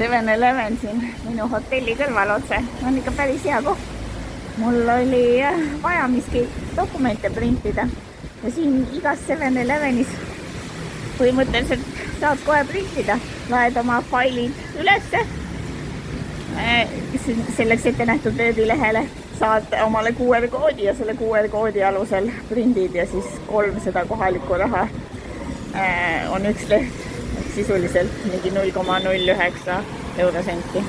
7-Eleven siin minu hotelli kõrval otse. On ikka päris hea koht. Mul oli vaja miski dokumente printida. Ja siin igas 7-Elevenis põhimõtteliselt saad kohe printida. Laed oma failid ülesse. Selleks ette nähtud veebilehele saad omale QR-koodi ja selle QR-koodi alusel prindid ja siis 300 kohalikku raha on üks leht. Sisuliselt mingi 0,09 eurosenti.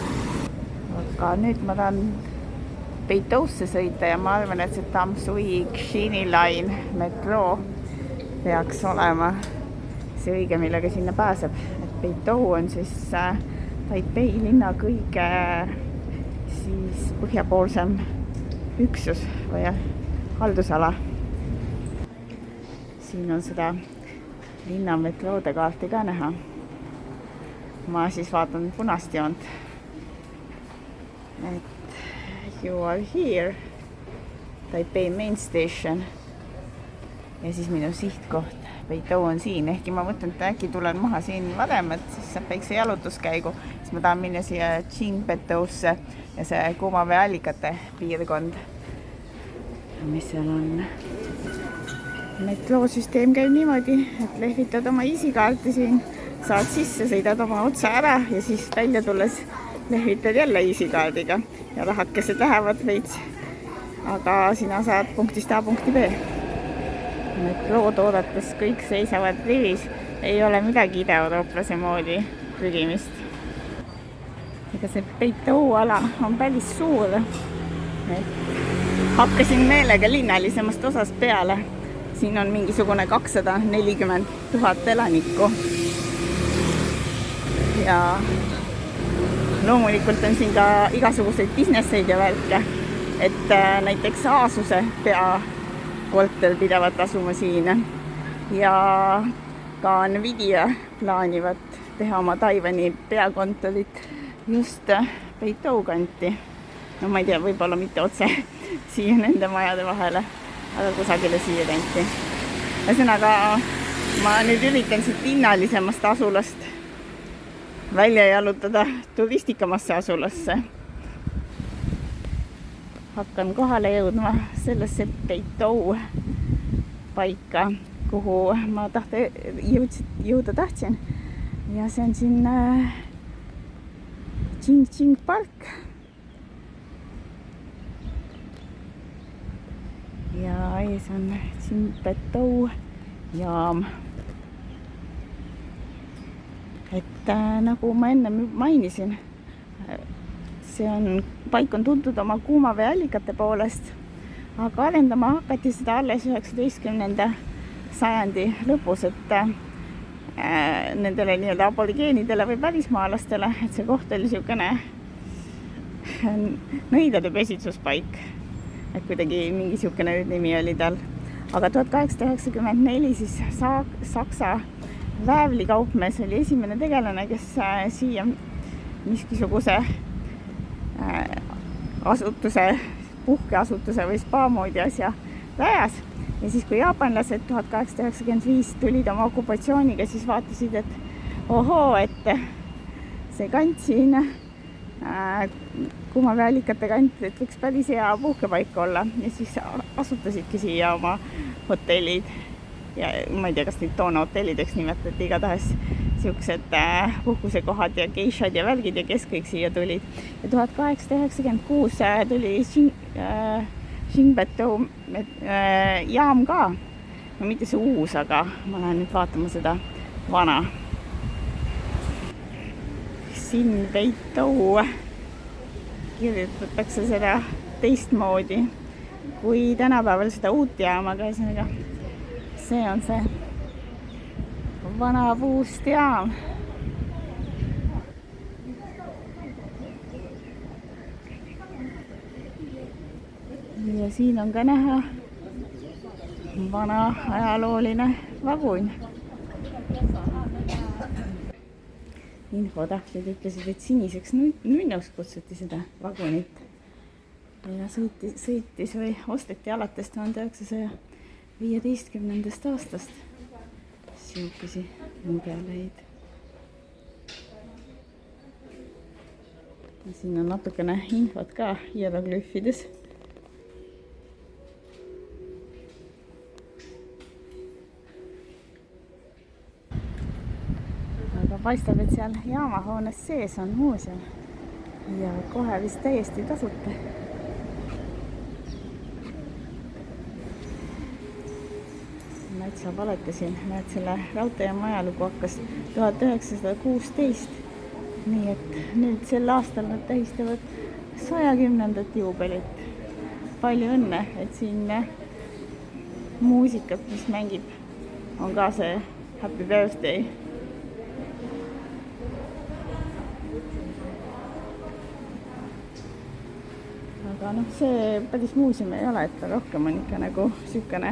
Aga nüüd ma tahan Beitousse sõita ja ma arvan, et see Tam Sui Xini line metroo peaks olema see õige, millega sinna pääseb. Et Beitou on siis Taipei linna kõige siis põhjapoolsem üksus või haldusala. Siin on seda linna metroode kaarti ka näha. Ma siis vaatan punast joont. Et you are here. Taipei main station. Ja siis minu sihtkoht. Beitou on siin. Ehkki ma mõtlen, et äkki tulen maha siin varem, et siis saab väikse jalutuskäigu. Siis ma tahan minna siia Qingbetousse ja see kuumaveeallikate piirkond, mis seal on. Metroosüsteem käib niimoodi, et lehvitad oma easykaarti siin, saad sisse, sõidad oma otsa ära ja siis välja tulles lehvitad jälle easykaardiga ja rahakesed lähevad veits. Aga sina saad punktist A punkti B. Metrood oodates kõik seisavad rivis. Ei ole midagi ida-eurooplase moodi prügimist. Ega see Beitou ala on päris suur. Hakkasin meelega linnalisemast osast peale. Siin on mingisugune 240 000 elanikku. Ja loomulikult on siin ka igasuguseid businesseid ja värke. Et näiteks Aasuse peakorter pidavat asuma siin. Ja ka Nvidia plaanivad teha oma Taiwani peakontorit just Beitou kanti. No ma ei tea, võib-olla mitte otse siia nende majade vahele, aga kusagile siia kanti. Ühesõnaga, ma nüüd üritan siit linnalisemast asulast välja jalutada turistikamasse asulasse. Hakkan kohale jõudma sellesse Beitou paika, kuhu ma jõuda tahtsin. Ja see on siin Qingqing park. Ja ees on Qingbettou jaam. Et nagu ma enne mainisin, paik on tuntud oma kuumaveeallikate poolest, aga arendama hakati seda alles 19. sajandi lõpus, et nendele nii-öelda aborigeenidele või pärismaalastele, et see koht oli niisugune nõidade pesitsuspaik, et kuidagi mingi niisugune nimi oli tal. Aga 1894 siis Saksa väävlikaupmees oli esimene tegelane, kes siia miskisuguse asutuse, puhkeasutuse või spa moodi asja rajas. Ja siis kui jaapanlased 1895 tulid oma okupatsiooniga, siis vaatasid, et ohoo, et see kant siin, kuumaveeallikate kant, et võiks päris hea puhkepaik olla. Ja siis asutasidki siia oma hotellid. Ja ma ei tea, kas neid toona hotellideks nimetati, igatahes siuksed puhkusekohad ja geishad ja värgid ja kes kõik siia tulid. Ja 1896 tuli Qingbettou jaam ka. No mitte see uus, aga ma lähen nüüd vaatama seda vana. Qingbettou kirjutatakse seda teistmoodi kui tänapäeval seda uut jaama, aga see on see vana puust jaam. Ja siin on ka näha vana ajalooline vagun. Infotahtjad ütlesid, et siniseks nunnuks kutsuti seda vagunit. Ja sõitis või osteti alates 1915. aastast siukesi mudeleid. Siin on natukene infot ka hieroglüüfides. Aga paistab, et seal jaamahoones sees on muuseum ja kohe vist täiesti tasuta. Täitsa valetasin, näed, selle raudteejaama ajalugu hakkas 1916. Nii et nüüd sel aastal nad tähistavad 110. juubelit. Palju õnne, et siin muusikat, mis mängib, on ka see Happy Birthday. Aga noh, see päris muuseum ei ole, et rohkem on ikka nagu sükene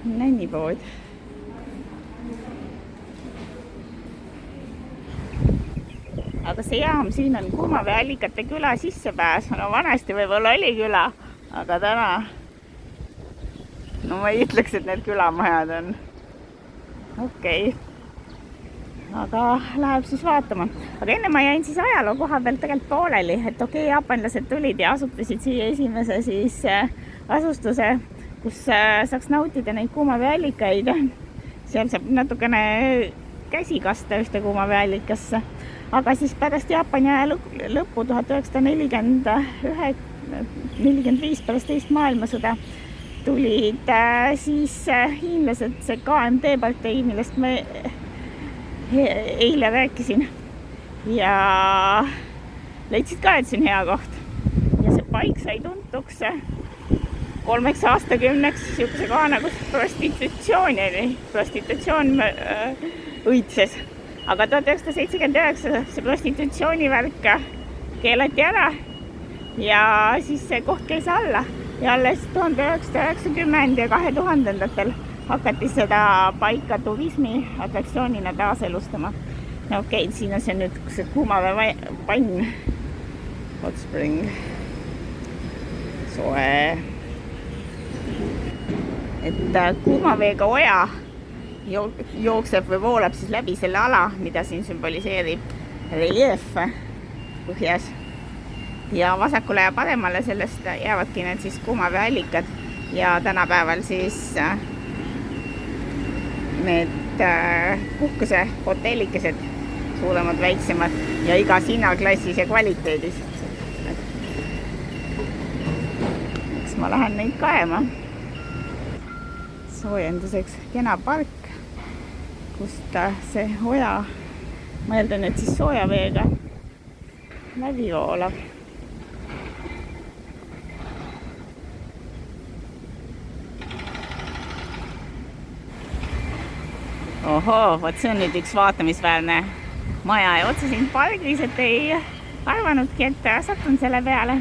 nännipood. Aga see jaam siin on Kuumavee Allikate küla sissepääs. No vanasti võib-olla oli küla, aga täna no ma ei ütleks, et need külamajad on. Okei. Aga läheb siis vaatama. Aga enne ma jäin siis ajaloo koha pealt tegelikult pooleli, et okei, jaapanlased tulid ja asutasid siia esimese siis asustuse, kus saaks nautida neid Kuumavee allikaid. Seal saab natukene käsi kasta ühte Kuumavee allikasse. Aga siis pärast Jaapani aja lõppu 1945 pärast teist maailmasõda tulid siis hiinlased, see KMT partei, millest me eile rääkisin, ja leidsid ka, et see on hea koht. Ja see paik sai tuntuks 3 aastakümneks niisuguse kohana, kus prostitutsioon õitses. Aga 1979 see prostitutsioonivärk keelati ära ja siis see koht käis alla. Ja alles 1990 ja 2000-ndatel hakati seda paika turismi atraktsioonina taaselustama. No okei, siin on see nüüd see Kuumavee pann, hot spring, soe. Et Kuumaveega oja jookseb või voolab siis läbi selle ala, mida siin sümboliseerib reljeef põhjas. Ja vasakule ja paremale sellest jäävadki need siis Kuumavee allikad ja tänapäeval siis need puhkuse hotellikesed, suuremad, väiksemad ja igas hinnaklassis ja kvaliteedis. Eks ma lähen neid kaema. Soojenduseks kena park, kust see oja, ma eeldan, et siis soojaveega läbi voolab. Ohoo, vot see on nüüd üks vaatamisväärne maja ja otsesin pargis, et ei arvanudki, et satun selle peale.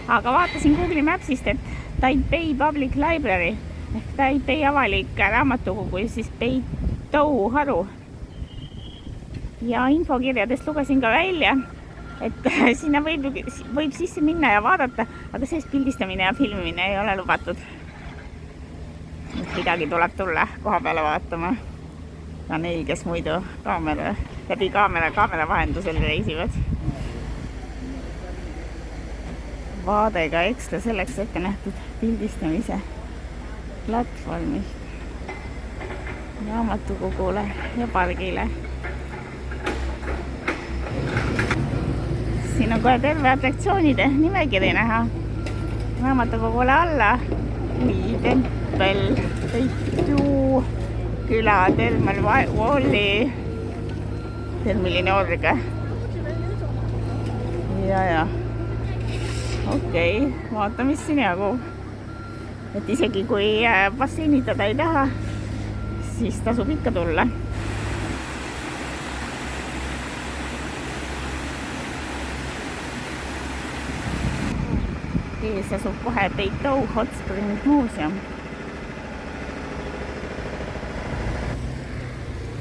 Aga vaatasin Google Mapsist, et Taipei Public Library ehk Taipei avalik raamatukogu, siis Beitou haru. Ja infokirjadest lugesin ka välja, et sinna võib sisse minna ja vaadata, aga sees pildistamine ja filmimine ei ole lubatud. Midagi tuleb tulla koha peale vaatama. Ka neil, kes muidu läbi kaamera vahendusel reisivad. Vaadega ekstra selleks ette nähtud pildistamise platvormist raamatukogule ja pargile. Siin on kohe terve atraktsioonide nimekiri näha. Raamatukogule alla tempel, Beitou küla, Termal Walli, termiline org. Ja. Okei, vaata, mis siin jagub. Et isegi kui basseinitada ei taha, siis tasub ikka tulla. Ees asub kohe Beitou Hot Spring muuseum.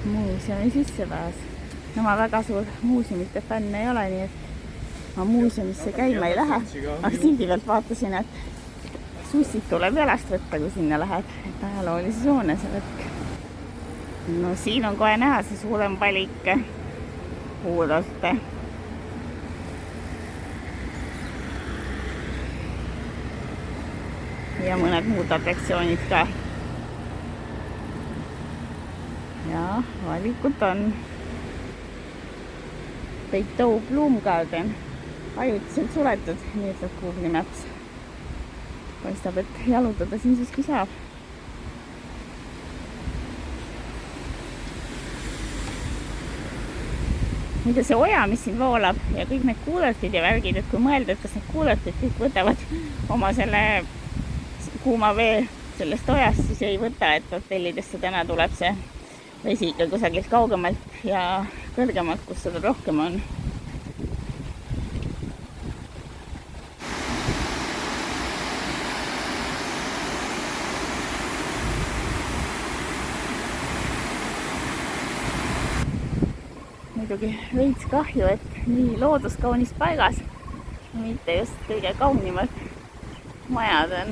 Muuseumi sissepääs. No ma väga suur muuseumite fänn ei ole, nii et ma muuseumisse käima ei lähe. Aga sildi pealt vaatasin, et sussid tuleb jalast võtta, kui sinna lähed. Et ajaloolises hoones võtk. No siin on kohe näha see suurem valik uurolte. ja mõned muud atraktsioonid ka. Ja valikut on. Peitow Bloom Garden, ajutiselt suletud, nii ütleb Google Maps. Paistab, et jalutada siin siiski saab. Muide see oja, mis siin voolab ja kõik need kuulertid ja värgid, et kui mõelda, et kas need kuulertid kõik võtavad oma selle kuuma vee sellest ojast, siis ei võta, et hotellidesse täna tuleb see vesi ikka kusagilt kaugemalt ja kõrgemalt, kus seda rohkem on. Muidugi veits kahju, et nii looduskaunis paigas, mitte just kõige kaunimad majad on.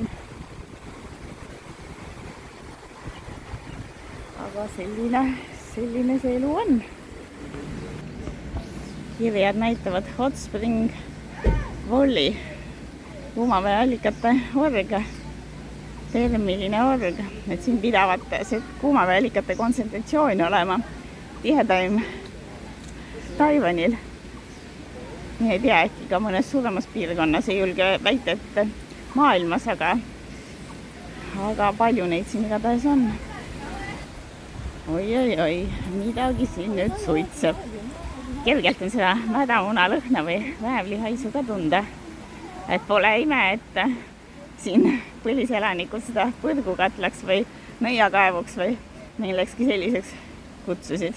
Aga selline see elu on. Kirjad näitavad Hot Spring Valley, kuumaveeallikate org, termiline org, et siin pidavat see kuumaveeallikate kontsentratsioon olema tihedaim Taiwanil. Ei tea, äkki ka mõnes suuremas piirkonnas, ei julge väita, et maailmas, aga palju neid siin igatahes on. Oi, midagi siin nüüd suitseb. Kergelt on seda mädamuna lõhna või väävlihaisu ka tunda. Et pole ime, et siin põliselanikud seda põrgukatlaks või nõiakaevuks või millekski selliseks kutsusid.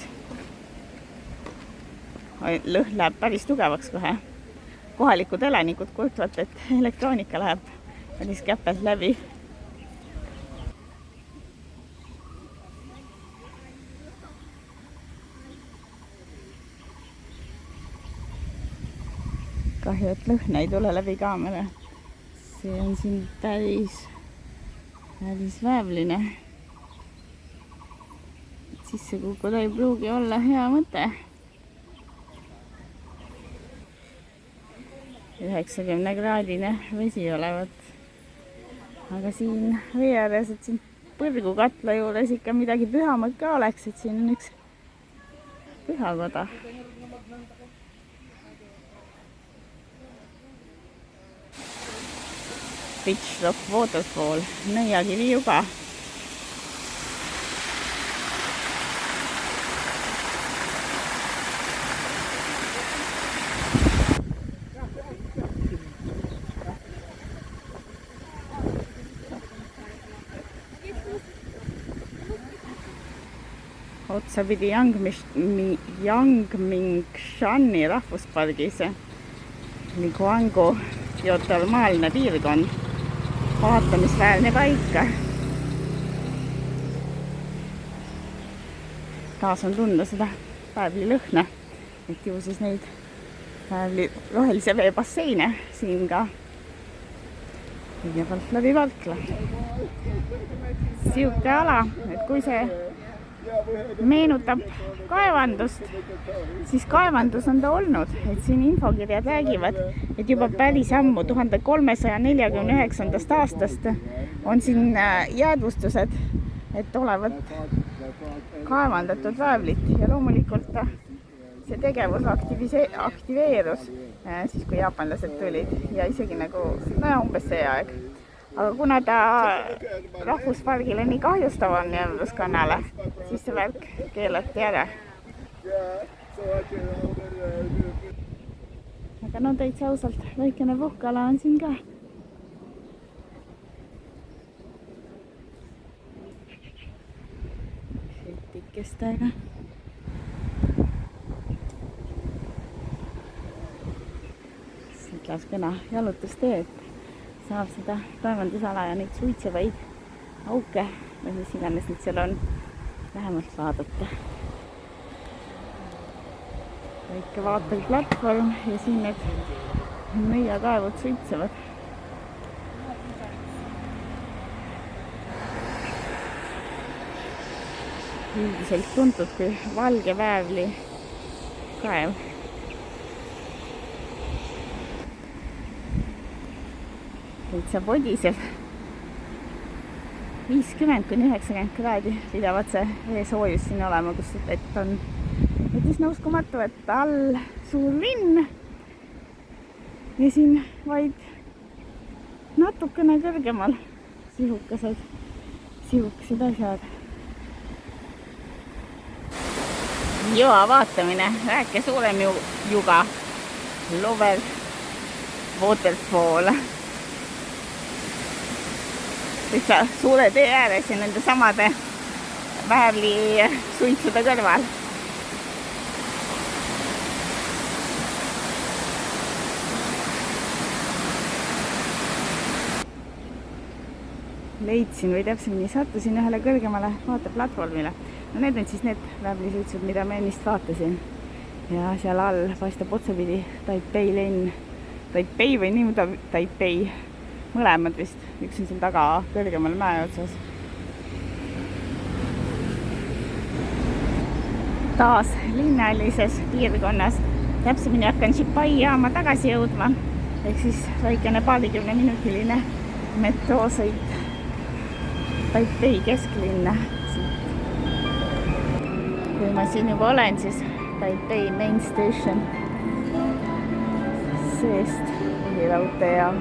Lõhn läheb päris tugevaks kohe. Kohalikud elanikud kurtvad, et elektroonika läheb päris käpelt läbi. Kahju, et lõhna ei tule läbi kaamera. See on siin päris väävline. Sisse kukkuda ei pruugi olla hea mõte. 90-kraadine vesi olevat. Aga siin vee ääres, et siin põrgukatla juures ikka midagi pühamad ka oleks, et siin on üks pühakoda. Pitch Rock Waterfall, nõiakivi juga. Otsapidi Yangmingshanni rahvuspargis Liguango geotermaalne piirkond. Vaatamisväärne paika. Taas on tunda seda väävli lõhna, et ju siis neid väävli rohelise vee basseine siin ka kõigepealt läbi Valkla. Siuke ala, et kui see meenutab kaevandust, siis kaevandus on ta olnud, et siin infokirjad räägivad, et juba päris ammu 1349. aastast on siin jäädvustused, et olevat kaevandatud väävlit ja loomulikult see tegevus aktiveerus siis, kui jaapanlased tulid ja isegi nagu umbes see aeg. Aga kuna ta rahvuspargile nii kahjustav on jäädvuskonnale, siis see värk keelati ära. Aga no täitsa ausalt, väikene puhkala on siin ka. Šiltikestega. Siit läheb kena jalutusteed. Saab seda kaevandusala ja neid suitsevaid auke või mis iganes nüüd seal on lähemalt vaadata. Väike vaatel platvorm ja siin need nõiakaevud suitsevad. Üldiselt tuntud kui valge väävli kaev. Täitsa podiseb. 50–90 kraadi pidavat see veesoojus siin olema, kus vett on. Et üsna uskumatu, et all suur linn ja siin vaid natukene kõrgemal sihukesed asjad. Joa vaatamine, väike suurem juga, Lover Waterfall. Täitsa suure tee ääres ja nende samade väävli suitsude kõrval. Leidsin või täpsemini sattusin ühele kõrgemale vaateplatvormile. No need on siis need väävlisuitsud, mida ma ennist vaatasin. Ja seal all paistab otsapidi Taipei linn. Taipei või niimoodi Taipei. Mõlemad vist. Üks on seal taga kõrgemal mäe otsas. Taas linnalises piirkonnas. Täpsemini hakkan Xipai jaama tagasi jõudma. Ehk siis väikene paarikümneminutiline metroosõit Taipei kesklinna. Kui ma siin juba olen, siis Taipei Main Station seest raudtee ja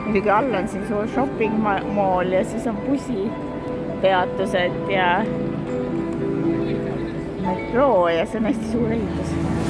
muidugi all on siin suur shopping mall ja siis on bussipeatused ja metroo ja see on hästi suur ehitus.